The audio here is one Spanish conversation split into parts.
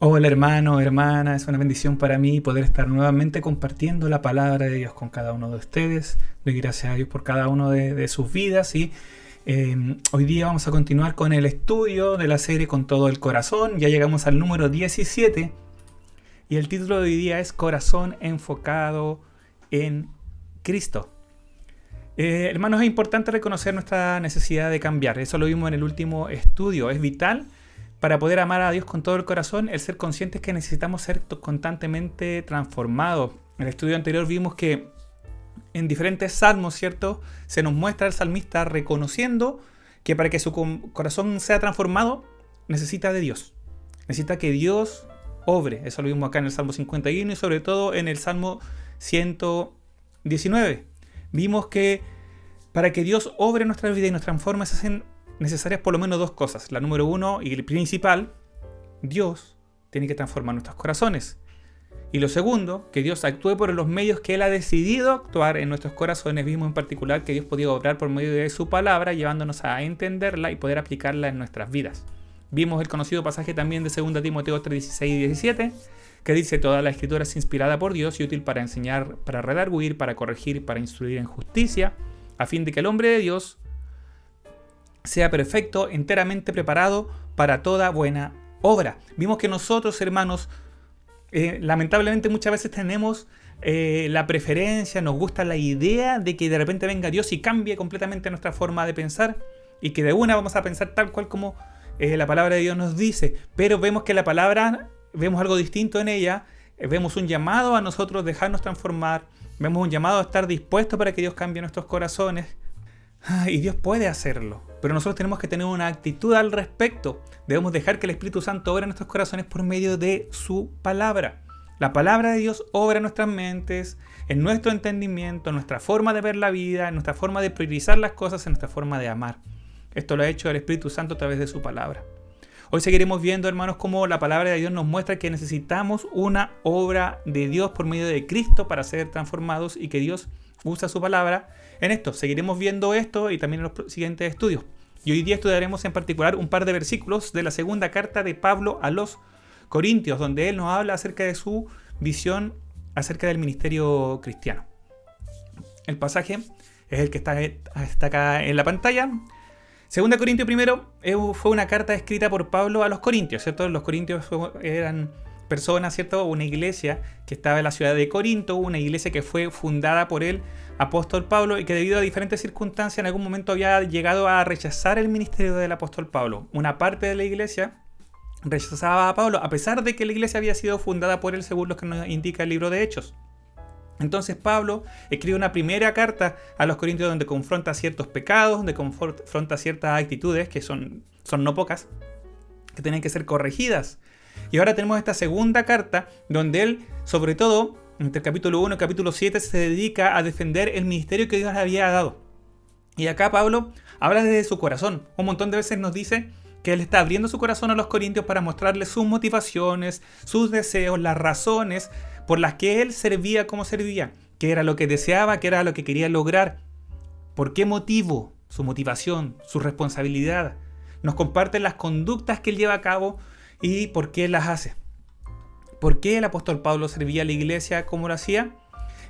Hola hermano, hermana, es una bendición para mí poder estar nuevamente compartiendo la palabra de Dios con cada uno de ustedes. Doy gracias a Dios por cada uno de sus vidas y hoy día vamos a continuar con el estudio de la serie Con todo el corazón. Ya llegamos al número 17 y el título de hoy día es Corazón enfocado en Cristo. Hermanos, es importante reconocer nuestra necesidad de cambiar. Eso lo vimos en el último estudio. Es vital para poder amar a Dios con todo el corazón, el ser conscientes que necesitamos ser constantemente transformados. En el estudio anterior vimos que en diferentes salmos, ¿cierto? Se nos muestra el salmista reconociendo que para que su corazón sea transformado, necesita de Dios. Necesita que Dios obre. Eso lo vimos acá en el Salmo 51 y sobre todo en el Salmo 119. Vimos que para que Dios obre en nuestra vida y nos transforme, se hacen necesarias por lo menos dos cosas. La número uno y el principal, Dios tiene que transformar nuestros corazones. Y lo segundo, que Dios actúe por los medios que Él ha decidido actuar en nuestros corazones. Vimos en particular que Dios podía obrar por medio de su palabra, llevándonos a entenderla y poder aplicarla en nuestras vidas. Vimos el conocido pasaje también de 2 Timoteo 3, 16 y 17, que dice: toda la escritura es inspirada por Dios y útil para enseñar, para redarguir, para corregir, para instruir en justicia, a fin de que el hombre de Dios sea perfecto, enteramente preparado para toda buena obra. Vimos que nosotros, hermanos, lamentablemente muchas veces tenemos la preferencia, nos gusta la idea de que de repente venga Dios y cambie completamente nuestra forma de pensar y que de una vamos a pensar tal cual como la palabra de Dios nos dice. Pero vemos que la palabra, vemos algo distinto en ella, vemos un llamado a nosotros dejarnos transformar, vemos un llamado a estar dispuestos para que Dios cambie nuestros corazones. Y Dios puede hacerlo, pero nosotros tenemos que tener una actitud al respecto. Debemos dejar que el Espíritu Santo obre en nuestros corazones por medio de su palabra. La palabra de Dios obra en nuestras mentes, en nuestro entendimiento, en nuestra forma de ver la vida, en nuestra forma de priorizar las cosas, en nuestra forma de amar. Esto lo ha hecho el Espíritu Santo a través de su palabra. Hoy seguiremos viendo, hermanos, cómo la palabra de Dios nos muestra que necesitamos una obra de Dios por medio de Cristo para ser transformados y que Dios usa su palabra en esto. Seguiremos viendo esto y también en los siguientes estudios. Y hoy día estudiaremos en particular un par de versículos de la segunda carta de Pablo a los Corintios, donde él nos habla acerca de su visión acerca del ministerio cristiano. El pasaje es el que está acá en la pantalla. Segunda Corintios primero fue una carta escrita por Pablo a los Corintios, ¿cierto? Los Corintios eran personas, ¿cierto? Una iglesia que estaba en la ciudad de Corinto, una iglesia que fue fundada por el apóstol Pablo y que debido a diferentes circunstancias en algún momento había llegado a rechazar el ministerio del apóstol Pablo. Una parte de la iglesia rechazaba a Pablo, a pesar de que la iglesia había sido fundada por él, según lo que nos indica el libro de Hechos. Entonces Pablo escribe una primera carta a los Corintios donde confronta ciertos pecados, donde confronta ciertas actitudes, que son no pocas, que tienen que ser corregidas. Y ahora tenemos esta segunda carta donde él, sobre todo, entre el capítulo 1 y el capítulo 7, se dedica a defender el ministerio que Dios le había dado. Y acá Pablo habla desde su corazón. Un montón de veces nos dice que él está abriendo su corazón a los corintios para mostrarles sus motivaciones, sus deseos, las razones por las que él servía como servía, qué era lo que deseaba, qué era lo que quería lograr, por qué motivo, su motivación, su responsabilidad. Nos comparte las conductas que él lleva a cabo y por qué las hace. ¿Por qué el apóstol Pablo servía a la iglesia como lo hacía?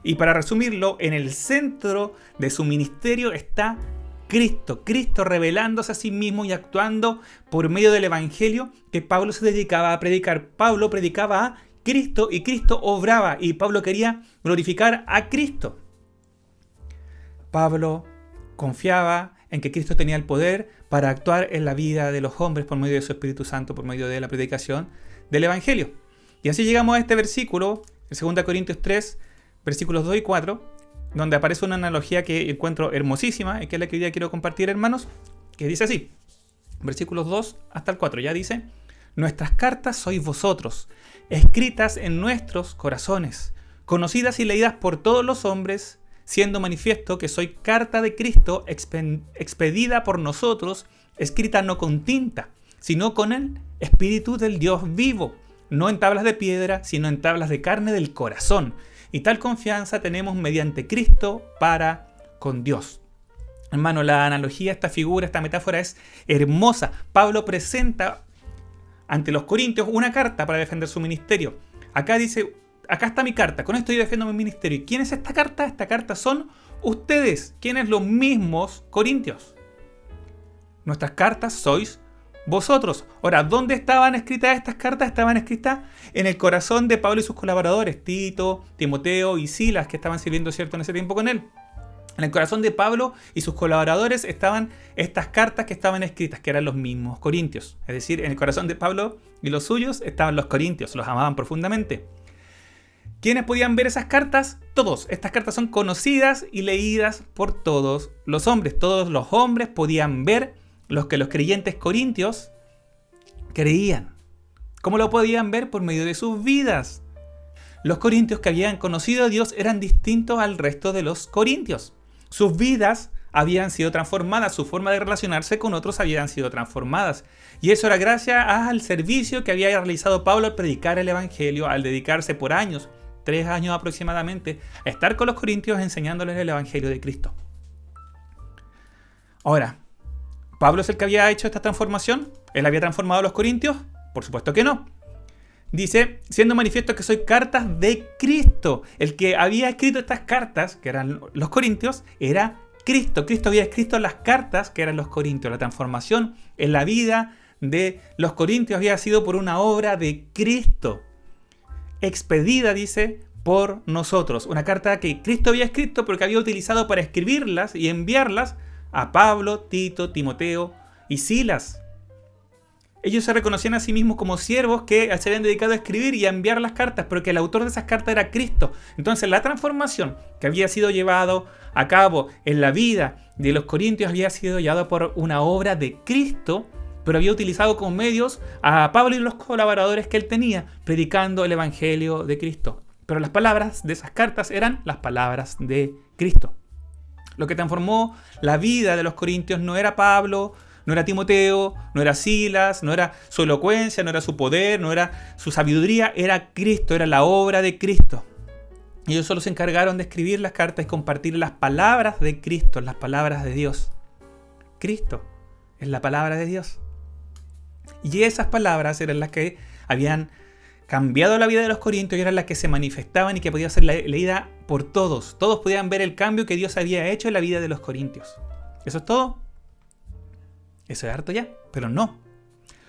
Y para resumirlo, en el centro de su ministerio está Cristo. Cristo revelándose a sí mismo y actuando por medio del evangelio que Pablo se dedicaba a predicar. Pablo predicaba a Cristo y Cristo obraba y Pablo quería glorificar a Cristo. Pablo confiaba en que Cristo tenía el poder para actuar en la vida de los hombres por medio de su Espíritu Santo, por medio de la predicación del evangelio. Y así llegamos a este versículo, en 2 Corintios 3, versículos 2 y 4, donde aparece una analogía que encuentro hermosísima y que es la que hoy día quiero compartir, hermanos, que dice así, versículos 2 hasta el 4, ya dice: nuestras cartas sois vosotros, escritas en nuestros corazones, conocidas y leídas por todos los hombres, siendo manifiesto que soy carta de Cristo expedida por nosotros, escrita no con tinta, sino con el Espíritu del Dios vivo, no en tablas de piedra, sino en tablas de carne del corazón. Y tal confianza tenemos mediante Cristo para con Dios. Hermano, la analogía, esta figura, esta metáfora es hermosa. Pablo presenta ante los corintios una carta para defender su ministerio. Acá dice, acá está mi carta, con esto yo defiendo mi ministerio. ¿Y quién es esta carta? Esta carta son ustedes, quienes los mismos corintios. Nuestras cartas sois vosotros. Ahora, ¿dónde estaban escritas estas cartas? Estaban escritas en el corazón de Pablo y sus colaboradores, Tito, Timoteo y Silas, que estaban sirviendo, ¿cierto?, en ese tiempo con él. En el corazón de Pablo y sus colaboradores estaban estas cartas que estaban escritas, que eran los mismos corintios. Es decir, en el corazón de Pablo y los suyos estaban los corintios, los amaban profundamente. ¿Quiénes podían ver esas cartas? Todos. Estas cartas son conocidas y leídas por todos los hombres. Todos los hombres podían ver los que los creyentes corintios creían. ¿Cómo lo podían ver? Por medio de sus vidas. Los corintios que habían conocido a Dios eran distintos al resto de los corintios. Sus vidas habían sido transformadas, su forma de relacionarse con otros habían sido transformadas. Y eso era gracias al servicio que había realizado Pablo al predicar el Evangelio, al dedicarse por años, 3 años aproximadamente, a estar con los corintios enseñándoles el Evangelio de Cristo. Ahora, ¿Pablo es el que había hecho esta transformación? ¿Él había transformado a los corintios? Por supuesto que no. Dice, siendo manifiesto que soy cartas de Cristo. El que había escrito estas cartas, que eran los corintios, era Cristo. Cristo había escrito las cartas, que eran los corintios. La transformación en la vida de los corintios había sido por una obra de Cristo. Expedida, dice, por nosotros. Una carta que Cristo había escrito, pero que había utilizado para escribirlas y enviarlas a Pablo, Tito, Timoteo y Silas. Ellos se reconocían a sí mismos como siervos que se habían dedicado a escribir y a enviar las cartas, pero que el autor de esas cartas era Cristo. Entonces la transformación que había sido llevado a cabo en la vida de los corintios había sido llevada por una obra de Cristo, pero había utilizado como medios a Pablo y los colaboradores que él tenía, predicando el Evangelio de Cristo. Pero las palabras de esas cartas eran las palabras de Cristo. Lo que transformó la vida de los corintios no era Pablo, no era Timoteo, no era Silas, no era su elocuencia, no era su poder, no era su sabiduría, era Cristo, era la obra de Cristo. Ellos solo se encargaron de escribir las cartas y compartir las palabras de Cristo, las palabras de Dios. Cristo es la palabra de Dios. Y esas palabras eran las que habían cambiado la vida de los corintios y eran las que se manifestaban y que podía ser leída por todos. Todos podían ver el cambio que Dios había hecho en la vida de los corintios. ¿Eso es todo? Eso es harto ya, pero no.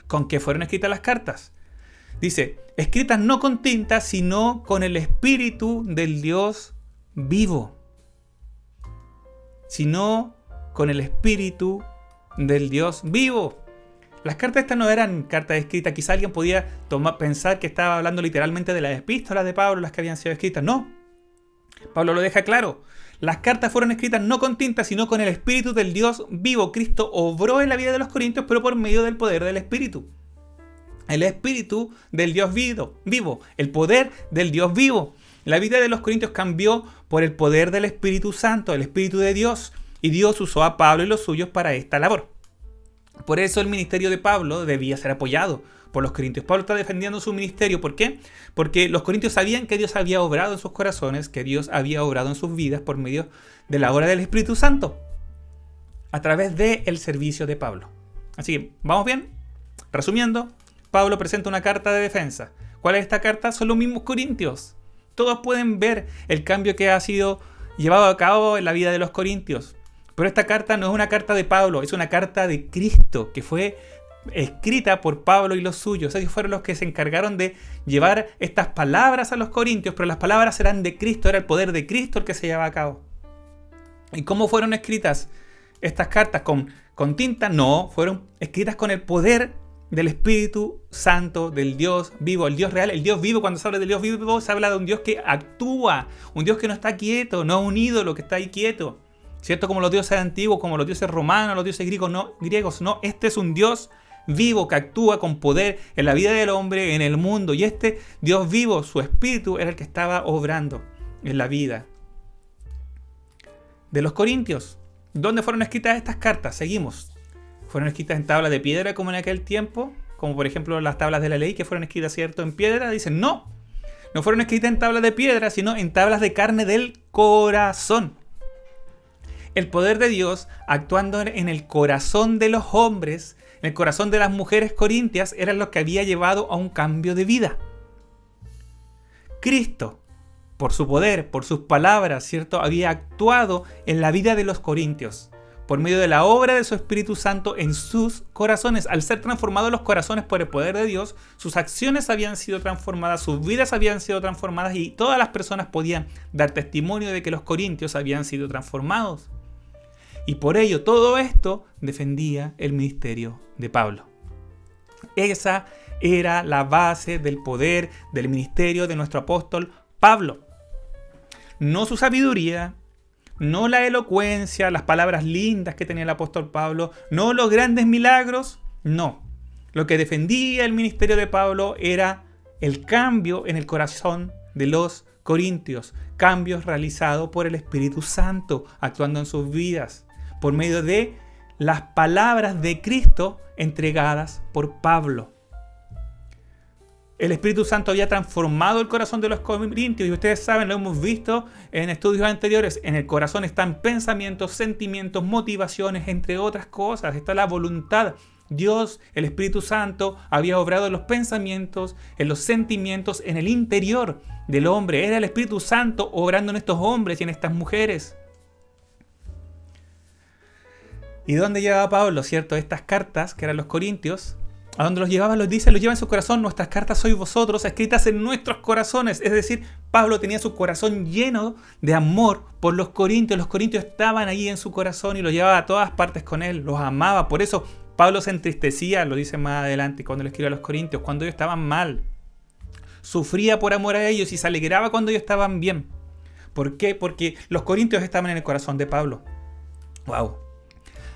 ¿Con qué fueron escritas las cartas? Dice, escritas no con tinta, sino con el Espíritu del Dios vivo. Sino con el Espíritu del Dios vivo. Las cartas estas no eran cartas escritas. Quizá alguien podía pensar que estaba hablando literalmente de las epístolas de Pablo, las que habían sido escritas. No. Pablo lo deja claro. Las cartas fueron escritas no con tinta, sino con el Espíritu del Dios vivo. Cristo obró en la vida de los corintios, pero por medio del poder del Espíritu. El Espíritu del Dios vivo. El poder del Dios vivo. La vida de los corintios cambió por el poder del Espíritu Santo, el Espíritu de Dios. Y Dios usó a Pablo y los suyos para esta labor. Por eso el ministerio de Pablo debía ser apoyado por los corintios. Pablo está defendiendo su ministerio. ¿Por qué? Porque los corintios sabían que Dios había obrado en sus corazones, que Dios había obrado en sus vidas por medio de la obra del Espíritu Santo, a través del servicio de Pablo. Así que, ¿vamos bien? Resumiendo, Pablo presenta una carta de defensa. ¿Cuál es esta carta? Son los mismos corintios. Todos pueden ver el cambio que ha sido llevado a cabo en la vida de los corintios. Pero esta carta no es una carta de Pablo, es una carta de Cristo, que fue escrita por Pablo y los suyos. Ellos fueron los que se encargaron de llevar estas palabras a los corintios, pero las palabras eran de Cristo, era el poder de Cristo el que se llevaba a cabo. ¿Y cómo fueron escritas estas cartas? ¿Con tinta? No, fueron escritas con el poder del Espíritu Santo, del Dios vivo, el Dios real, el Dios vivo. Cuando se habla del Dios vivo, se habla de un Dios que actúa, un Dios que no está quieto, no un ídolo que está ahí quieto. ¿Cierto? Como los dioses antiguos, como los dioses romanos, los dioses griegos, no. Este es un Dios vivo que actúa con poder en la vida del hombre, en el mundo. Y este Dios vivo, su espíritu, era el que estaba obrando en la vida de los corintios. ¿Dónde fueron escritas estas cartas? Seguimos. ¿Fueron escritas en tablas de piedra como en aquel tiempo? Como por ejemplo las tablas de la ley que fueron escritas, ¿cierto?, en piedra. Dicen, no. No fueron escritas en tablas de piedra, sino en tablas de carne del corazón. El poder de Dios actuando en el corazón de los hombres, en el corazón de las mujeres corintias era lo que había llevado a un cambio de vida. Cristo, por su poder, por sus palabras, ¿cierto?, había actuado en la vida de los corintios por medio de la obra de su Espíritu Santo en sus corazones. Al ser transformados los corazones por el poder de Dios, sus acciones habían sido transformadas, sus vidas habían sido transformadas y todas las personas podían dar testimonio de que los corintios habían sido transformados. Y por ello todo esto defendía el ministerio de Pablo. Esa era la base del poder del ministerio de nuestro apóstol Pablo. No su sabiduría, no la elocuencia, las palabras lindas que tenía el apóstol Pablo, no los grandes milagros, no. Lo que defendía el ministerio de Pablo era el cambio en el corazón de los corintios, cambios realizados por el Espíritu Santo actuando en sus vidas, por medio de las palabras de Cristo entregadas por Pablo. El Espíritu Santo había transformado el corazón de los corintios y ustedes saben, lo hemos visto en estudios anteriores, en el corazón están pensamientos, sentimientos, motivaciones, entre otras cosas, está la voluntad. Dios, el Espíritu Santo, había obrado en los pensamientos, en los sentimientos, en el interior del hombre. Era el Espíritu Santo obrando en estos hombres y en estas mujeres. ¿Y dónde llevaba Pablo, cierto? Estas cartas, que eran los corintios, a donde los llevaba, los dice, los lleva en su corazón. Nuestras cartas sois vosotros, escritas en nuestros corazones. Es decir, Pablo tenía su corazón lleno de amor por los corintios. Los corintios estaban ahí en su corazón y los llevaba a todas partes con él. Los amaba. Por eso Pablo se entristecía, lo dice más adelante, cuando le escribe a los corintios, cuando ellos estaban mal. Sufría por amor a ellos y se alegraba cuando ellos estaban bien. ¿Por qué? Porque los corintios estaban en el corazón de Pablo. ¡Wow!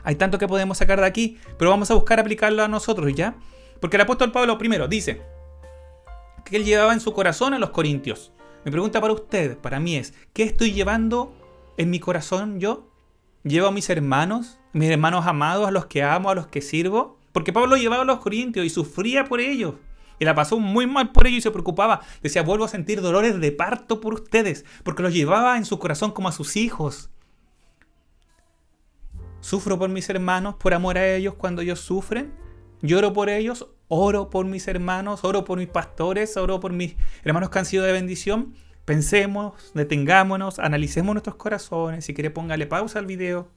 Hay tanto que podemos sacar de aquí, pero vamos a buscar aplicarlo a nosotros, ¿ya? Porque el apóstol Pablo primero dice que él llevaba en su corazón a los corintios. Mi pregunta para usted, para mí es, ¿qué estoy llevando en mi corazón yo? ¿Llevo a mis hermanos amados, a los que amo, a los que sirvo? Porque Pablo llevaba a los corintios y sufría por ellos. Y la pasó muy mal por ellos y se preocupaba. Decía, vuelvo a sentir dolores de parto por ustedes, porque los llevaba en su corazón como a sus hijos. Sufro por mis hermanos, por amor a ellos cuando ellos sufren. Lloro por ellos, oro por mis hermanos, oro por mis pastores, oro por mis hermanos que han sido de bendición. Pensemos, detengámonos, analicemos nuestros corazones. Si quiere, póngale pausa al video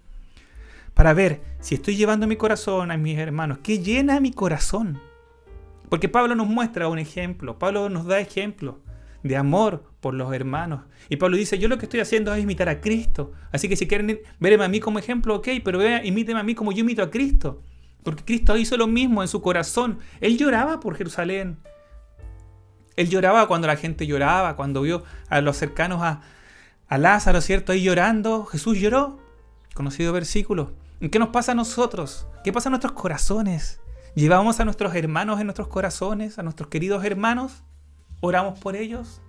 para ver si estoy llevando mi corazón a mis hermanos. ¿Qué llena mi corazón? Porque Pablo nos muestra un ejemplo. Pablo nos da ejemplo de amor por los hermanos. Y Pablo dice, yo lo que estoy haciendo es imitar a Cristo. Así que si quieren verme a mí como ejemplo, ok, pero imítenme a mí como yo imito a Cristo. Porque Cristo hizo lo mismo en su corazón. Él lloraba por Jerusalén. Él lloraba cuando la gente lloraba, cuando vio a los cercanos a Lázaro, ¿cierto? Ahí llorando, Jesús lloró. Conocido versículo. ¿Y qué nos pasa a nosotros? ¿Qué pasa a nuestros corazones? ¿Llevamos a nuestros hermanos en nuestros corazones, a nuestros queridos hermanos? ¿Oramos por ellos?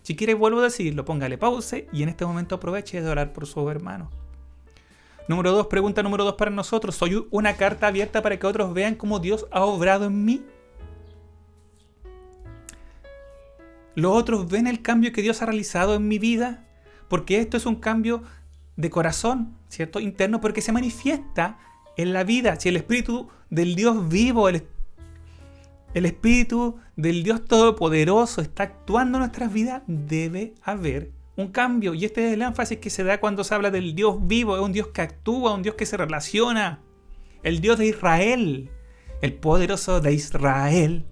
Si quiere, vuelvo a decirlo, póngale pause y en este momento aproveche de orar por sus hermanos. Número 2, pregunta número 2 para nosotros. ¿Soy una carta abierta para que otros vean cómo Dios ha obrado en mí? ¿Los otros ven el cambio que Dios ha realizado en mi vida? Porque esto es un cambio de corazón, ¿cierto? Interno, porque se manifiesta en la vida. Si el Espíritu del Dios vivo, el Espíritu del Dios Todopoderoso está actuando en nuestras vidas, debe haber un cambio. Y este es el énfasis que se da cuando se habla del Dios vivo. Es un Dios que actúa, un Dios que se relaciona. El Dios de Israel, el poderoso de Israel,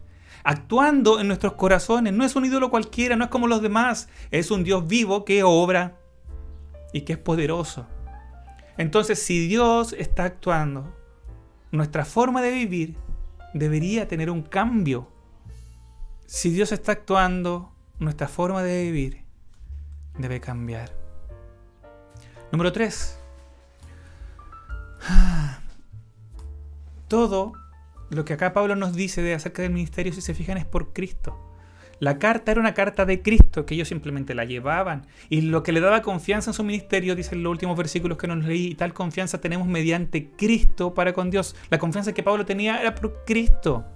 actuando en nuestros corazones. No es un ídolo cualquiera, no es como los demás. Es un Dios vivo que obra y que es poderoso. Entonces, si Dios está actuando, nuestra forma de vivir debería tener un cambio. Si Dios está actuando, nuestra forma de vivir debe cambiar. Número 3. Todo lo que acá Pablo nos dice acerca del ministerio, si se fijan, es por Cristo. La carta era una carta de Cristo, que ellos simplemente la llevaban. Y lo que le daba confianza en su ministerio, dicen los últimos versículos que nos leí, y tal confianza tenemos mediante Cristo para con Dios. La confianza que Pablo tenía era por Cristo.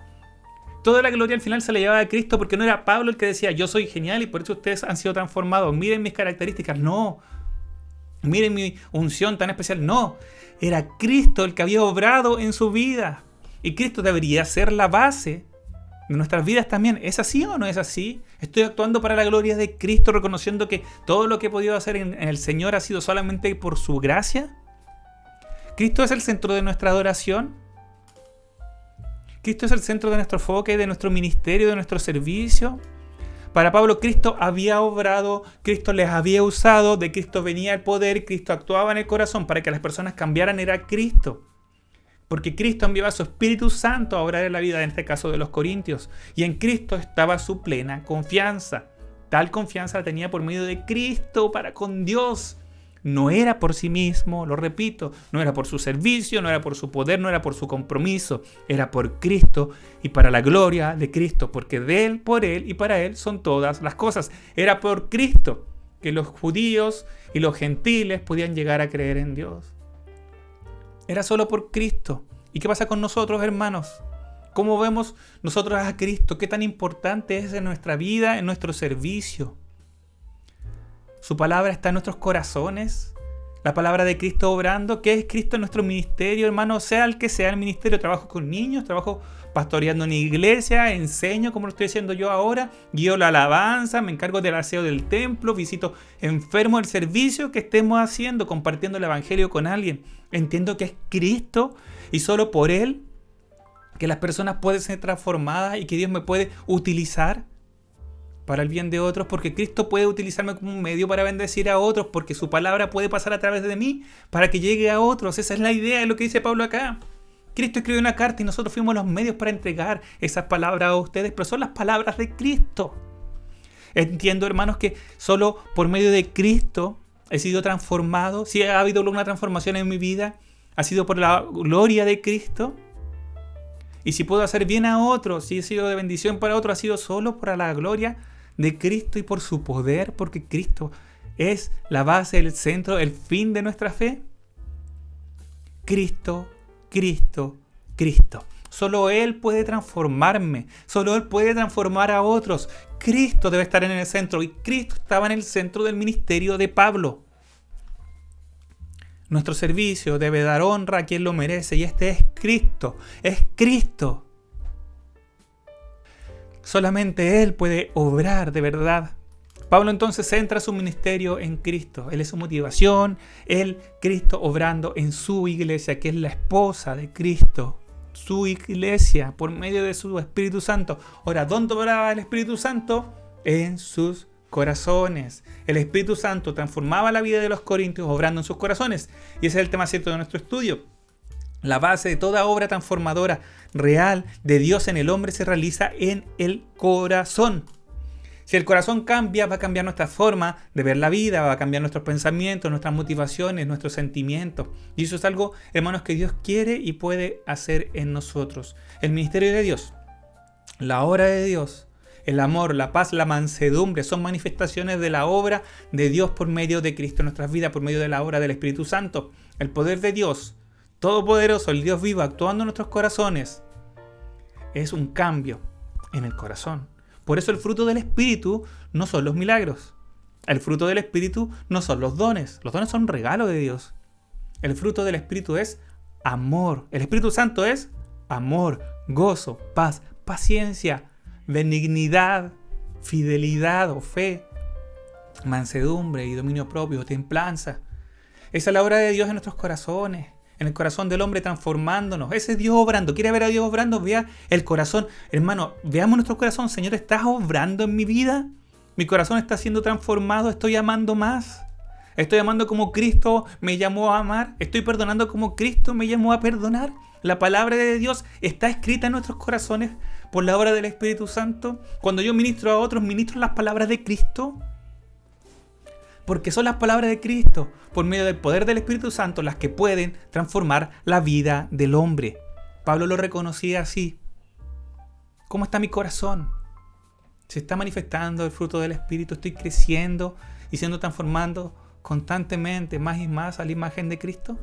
Toda la gloria al final se la llevaba a Cristo, porque no era Pablo el que decía, yo soy genial y por eso ustedes han sido transformados. Miren mis características. No. Miren mi unción tan especial. No. Era Cristo el que había obrado en su vida. Y Cristo debería ser la base de nuestras vidas también. ¿Es así o no es así? ¿Estoy actuando para la gloria de Cristo, reconociendo que todo lo que he podido hacer en el Señor ha sido solamente por su gracia? ¿Cristo es el centro de nuestra adoración? ¿Cristo es el centro de nuestro enfoque, de nuestro ministerio, de nuestro servicio? Para Pablo, Cristo había obrado, Cristo les había usado, de Cristo venía el poder, Cristo actuaba en el corazón para que las personas cambiaran, era Cristo. Porque Cristo enviaba a su Espíritu Santo a obrar en la vida, en este caso de los corintios. Y en Cristo estaba su plena confianza. Tal confianza la tenía por medio de Cristo para con Dios. No era por sí mismo, lo repito, no era por su servicio, no era por su poder, no era por su compromiso. Era por Cristo y para la gloria de Cristo. Porque de Él, por Él y para Él son todas las cosas. Era por Cristo que los judíos y los gentiles podían llegar a creer en Dios. Era solo por Cristo. ¿Y qué pasa con nosotros, hermanos? ¿Cómo vemos nosotros a Cristo? ¿Qué tan importante es en nuestra vida, en nuestro servicio? Su palabra está en nuestros corazones. La palabra de Cristo obrando. ¿Qué es Cristo en nuestro ministerio, hermano? Sea el que sea el ministerio. Trabajo con niños, trabajo pastoreando en iglesia, enseño como lo estoy haciendo yo ahora, guío la alabanza, me encargo del aseo del templo, visito enfermos, el servicio que estemos haciendo, compartiendo el evangelio con alguien. Entiendo que es Cristo y solo por Él que las personas pueden ser transformadas y que Dios me puede utilizar para el bien de otros, porque Cristo puede utilizarme como un medio para bendecir a otros, porque su palabra puede pasar a través de mí para que llegue a otros. Esa es la idea de lo que dice Pablo acá. Cristo escribió una carta y nosotros fuimos los medios para entregar esas palabras a ustedes, pero son las palabras de Cristo. Entiendo, hermanos, que solo por medio de Cristo he sido transformado. Si ha habido una transformación en mi vida, ha sido por la gloria de Cristo. Y si puedo hacer bien a otros, si he sido de bendición para otros, ha sido solo por la gloria de Cristo y por su poder, porque Cristo es la base, el centro, el fin de nuestra fe. Cristo, Cristo, Cristo. Solo Él puede transformarme, solo Él puede transformar a otros. Cristo debe estar en el centro y Cristo estaba en el centro del ministerio de Pablo. Nuestro servicio debe dar honra a quien lo merece y este es Cristo, es Cristo. Solamente Él puede obrar de verdad. Pablo entonces centra su ministerio en Cristo. Él es su motivación, Él, Cristo, obrando en su iglesia, que es la esposa de Cristo. Su iglesia, por medio de su Espíritu Santo. Ahora, ¿dónde obraba el Espíritu Santo? En sus corazones. El Espíritu Santo transformaba la vida de los corintios obrando en sus corazones. Y ese es el tema cierto de nuestro estudio. La base de toda obra transformadora real de Dios en el hombre se realiza en el corazón. Si el corazón cambia, va a cambiar nuestra forma de ver la vida, va a cambiar nuestros pensamientos, nuestras motivaciones, nuestros sentimientos. Y eso es algo, hermanos, que Dios quiere y puede hacer en nosotros. El ministerio de Dios, la obra de Dios, el amor, la paz, la mansedumbre, son manifestaciones de la obra de Dios por medio de Cristo en nuestras vidas, por medio de la obra del Espíritu Santo. El poder de Dios, todopoderoso, el Dios vivo, actuando en nuestros corazones, es un cambio en el corazón. Por eso el fruto del Espíritu no son los milagros. El fruto del Espíritu no son los dones. Los dones son un regalo de Dios. El fruto del Espíritu es amor. El Espíritu Santo es amor, gozo, paz, paciencia, benignidad, fidelidad o fe, mansedumbre y dominio propio, templanza. Esa es la obra de Dios en nuestros corazones. En el corazón del hombre transformándonos. Ese es Dios obrando. ¿Quiere ver a Dios obrando? Vea el corazón. Hermano, veamos nuestro corazón. Señor, ¿estás obrando en mi vida? Mi corazón está siendo transformado. ¿Estoy amando más? ¿Estoy amando como Cristo me llamó a amar? ¿Estoy perdonando como Cristo me llamó a perdonar? La palabra de Dios está escrita en nuestros corazones por la obra del Espíritu Santo. Cuando yo ministro a otros, ministro las palabras de Cristo. Porque son las palabras de Cristo, por medio del poder del Espíritu Santo, las que pueden transformar la vida del hombre. Pablo lo reconocía así. ¿Cómo está mi corazón? ¿Se está manifestando el fruto del Espíritu? ¿Estoy creciendo y siendo transformando constantemente más y más a la imagen de Cristo?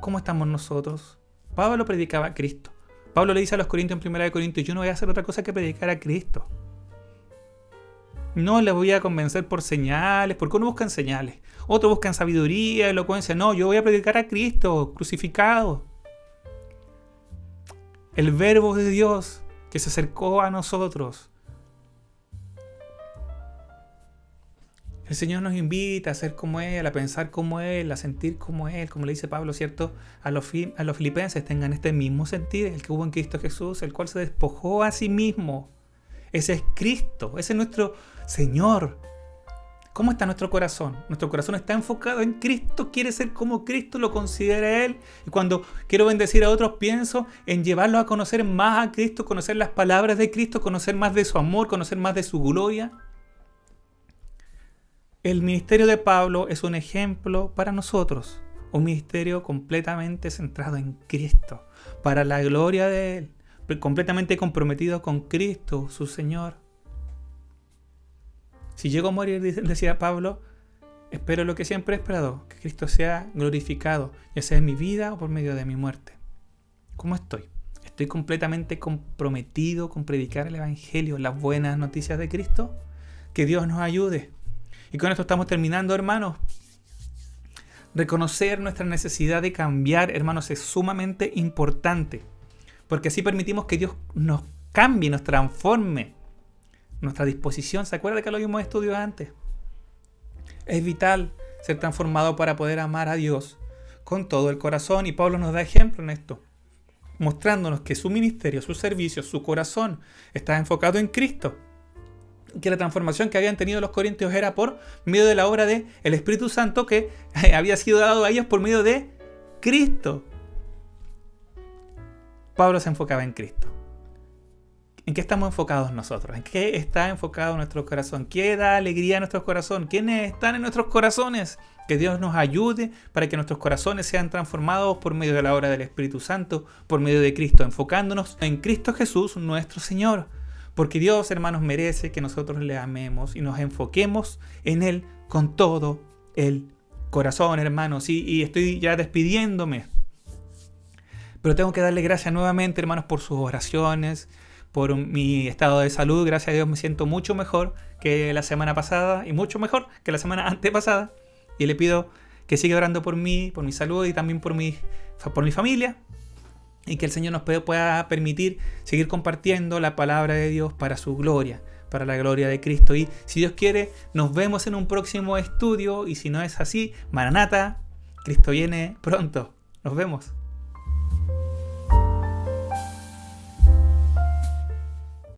¿Cómo estamos nosotros? Pablo predicaba a Cristo. Pablo le dice a los corintios en 1 Corintios, yo no voy a hacer otra cosa que predicar a Cristo. No les voy a convencer por señales, porque uno buscan señales. Otros buscan sabiduría, elocuencia. No, yo voy a predicar a Cristo crucificado. el Verbo de Dios que se acercó a nosotros. El Señor nos invita a ser como Él, a pensar como Él, a sentir como Él, como le dice Pablo, ¿cierto? A los filipenses, tengan este mismo sentir, el que hubo en Cristo Jesús, el cual se despojó a sí mismo. Ese es Cristo, ese es nuestro Señor. ¿Cómo está nuestro corazón? Nuestro corazón está enfocado en Cristo, quiere ser como Cristo, lo considera Él. Y cuando quiero bendecir a otros, pienso en llevarlos a conocer más a Cristo, conocer las palabras de Cristo, conocer más de su amor, conocer más de su gloria. El ministerio de Pablo es un ejemplo para nosotros, un ministerio completamente centrado en Cristo, para la gloria de Él, completamente comprometido con Cristo, su Señor. Si llego a morir, decía Pablo, espero lo que siempre he esperado, que Cristo sea glorificado, ya sea en mi vida o por medio de mi muerte. ¿Cómo estoy? ¿Estoy completamente comprometido con predicar el Evangelio, las buenas noticias de Cristo? Que Dios nos ayude. Y con esto estamos terminando, hermanos. Reconocer nuestra necesidad de cambiar, hermanos, es sumamente importante. Porque así permitimos que Dios nos cambie, nos transforme. Nuestra disposición, ¿se acuerda que lo vimos en estudios antes? Es vital ser transformado para poder amar a Dios con todo el corazón. Y Pablo nos da ejemplo en esto, mostrándonos que su ministerio, su servicio, su corazón está enfocado en Cristo. Que la transformación que habían tenido los corintios era por medio de la obra del Espíritu Santo que había sido dado a ellos por medio de Cristo. Pablo se enfocaba en Cristo. ¿En qué estamos enfocados nosotros? ¿En qué está enfocado nuestro corazón? ¿Qué da alegría a nuestro corazón? ¿Quiénes están en nuestros corazones? Que Dios nos ayude para que nuestros corazones sean transformados por medio de la obra del Espíritu Santo, por medio de Cristo, enfocándonos en Cristo Jesús, nuestro Señor. Porque Dios, hermanos, merece que nosotros le amemos y nos enfoquemos en Él con todo el corazón, hermanos. Y estoy ya despidiéndome. Pero tengo que darle gracias nuevamente, hermanos, por sus oraciones, por mi estado de salud. Gracias a Dios me siento mucho mejor que la semana pasada y mucho mejor que la semana antepasada. Y le pido que siga orando por mí, por mi salud y también por mi familia. Y que el Señor nos pueda permitir seguir compartiendo la palabra de Dios para su gloria, para la gloria de Cristo. Y si Dios quiere, nos vemos en un próximo estudio. Y si no es así, Maranata, Cristo viene pronto. Nos vemos.